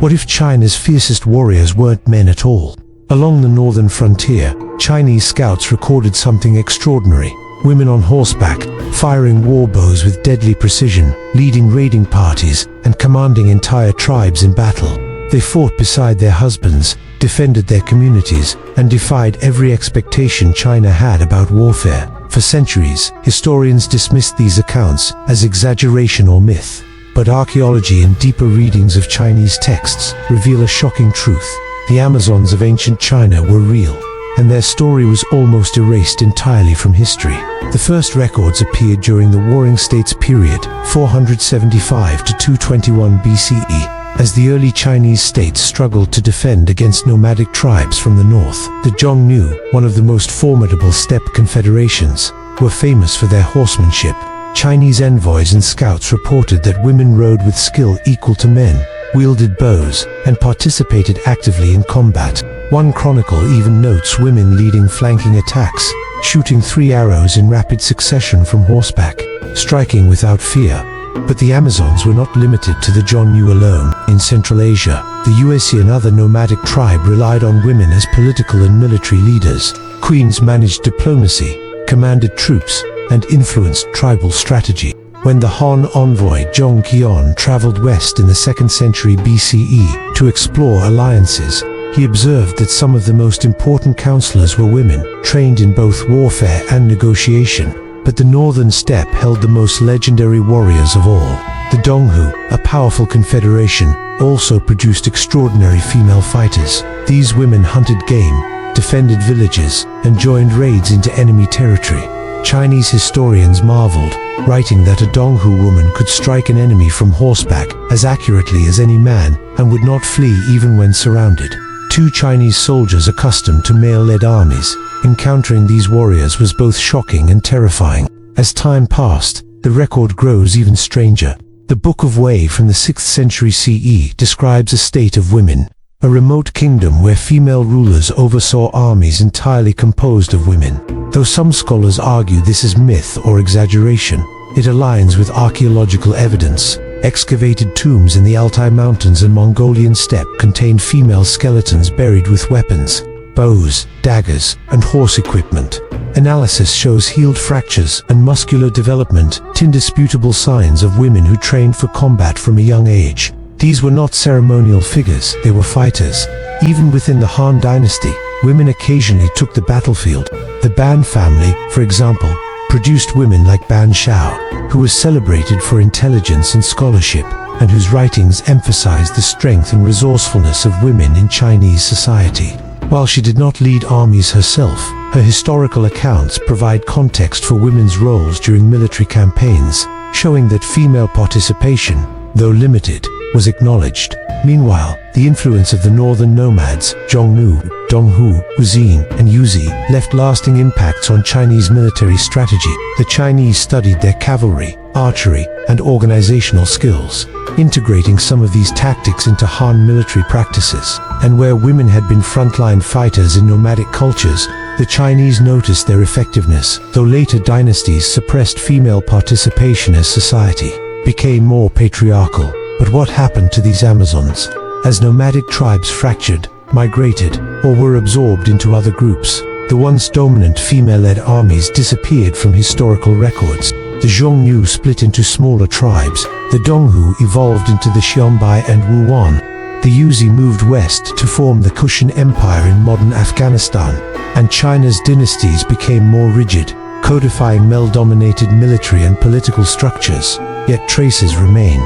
What if China's fiercest warriors weren't men at all? Along the northern frontier, Chinese scouts recorded something extraordinary. Women on horseback, firing war bows with deadly precision, leading raiding parties, and commanding entire tribes in battle. They fought beside their husbands, defended their communities, and defied every expectation China had about warfare. For centuries, historians dismissed these accounts as exaggeration or myth. But archaeology and deeper readings of Chinese texts reveal a shocking truth. The Amazons of ancient China were real, and their story was almost erased entirely from history. The first records appeared during the Warring States period, 475 to 221 BCE, as the early Chinese states struggled to defend against nomadic tribes from the north. The Xiongnu, one of the most formidable steppe confederations, were famous for their horsemanship. Chinese envoys and scouts reported that women rode with skill equal to men, wielded bows, and participated actively in combat. One chronicle even notes women leading flanking attacks, shooting 3 arrows in rapid succession from horseback, striking without fear. But the Amazons were not limited to the Xiongnu alone. In Central Asia, the Yuezhi and other nomadic tribe relied on women as political and military leaders. Queens managed diplomacy, commanded troops, and influenced tribal strategy. When the Han envoy Zhong Qian traveled west in the 2nd century BCE to explore alliances, he observed that some of the most important counselors were women, trained in both warfare and negotiation. But the northern steppe held the most legendary warriors of all. The Donghu, a powerful confederation, also produced extraordinary female fighters. These women hunted game, defended villages, and joined raids into enemy territory. Chinese historians marveled, writing that a Donghu woman could strike an enemy from horseback as accurately as any man and would not flee even when surrounded. 2 Chinese soldiers accustomed to male-led armies, encountering these warriors was both shocking and terrifying. As time passed, the record grows even stranger. The Book of Wei from the 6th century CE describes a state of women, a remote kingdom where female rulers oversaw armies entirely composed of women. Though some scholars argue this is myth or exaggeration, it aligns with archaeological evidence. Excavated tombs in the Altai Mountains and Mongolian steppe contained female skeletons buried with weapons, bows, daggers, and horse equipment. Analysis shows healed fractures and muscular development, indisputable signs of women who trained for combat from a young age. These were not ceremonial figures, they were fighters. Even within the Han dynasty, women occasionally took the battlefield. The Ban family, for example, produced women like Ban Shao, who was celebrated for intelligence and scholarship, and whose writings emphasized the strength and resourcefulness of women in Chinese society. While she did not lead armies herself, her historical accounts provide context for women's roles during military campaigns, showing that female participation, though limited, was acknowledged. Meanwhile, the influence of the northern nomads, Xiongnu, Donghu, Huzin, and Yuezhi, left lasting impacts on Chinese military strategy. The Chinese studied their cavalry, archery, and organizational skills, integrating some of these tactics into Han military practices. And where women had been frontline fighters in nomadic cultures, the Chinese noticed their effectiveness, though later dynasties suppressed female participation as society became more patriarchal. But what happened to these Amazons? As nomadic tribes fractured, migrated, or were absorbed into other groups, the once dominant female-led armies disappeared from historical records. The Xiongnu split into smaller tribes, the Donghu evolved into the Xianbai and Wuhuan, the Yuezhi moved west to form the Kushan Empire in modern Afghanistan, and China's dynasties became more rigid, codifying male-dominated military and political structures. Yet traces remain.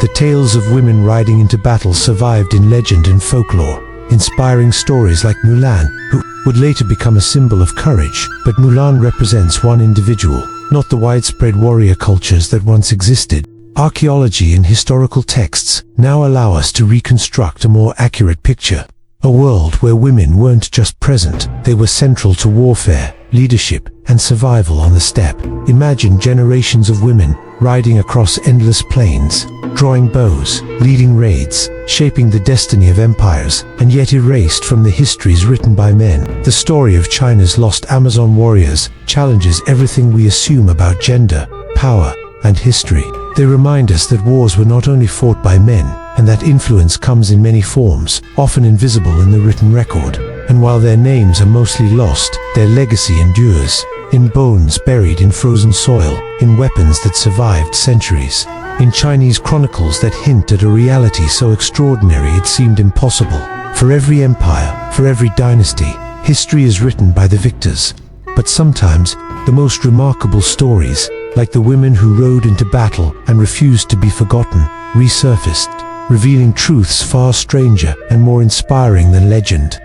The tales of women riding into battle survived in legend and folklore, inspiring stories like Mulan, who would later become a symbol of courage. But Mulan represents one individual, not the widespread warrior cultures that once existed. Archaeology and historical texts now allow us to reconstruct a more accurate picture. A world where women weren't just present, they were central to warfare, leadership, and survival on the steppe. Imagine generations of women riding across endless plains, drawing bows, leading raids, shaping the destiny of empires, and yet erased from the histories written by men. The story of China's lost Amazon warriors challenges everything we assume about gender, power, and history. They remind us that wars were not only fought by men, and that influence comes in many forms, often invisible in the written record. And while their names are mostly lost, their legacy endures, in bones buried in frozen soil, in weapons that survived centuries, in Chinese chronicles that hint at a reality so extraordinary it seemed impossible. For every empire, for every dynasty, history is written by the victors. But sometimes, the most remarkable stories, like the women who rode into battle and refused to be forgotten, resurfaced, revealing truths far stranger and more inspiring than legend.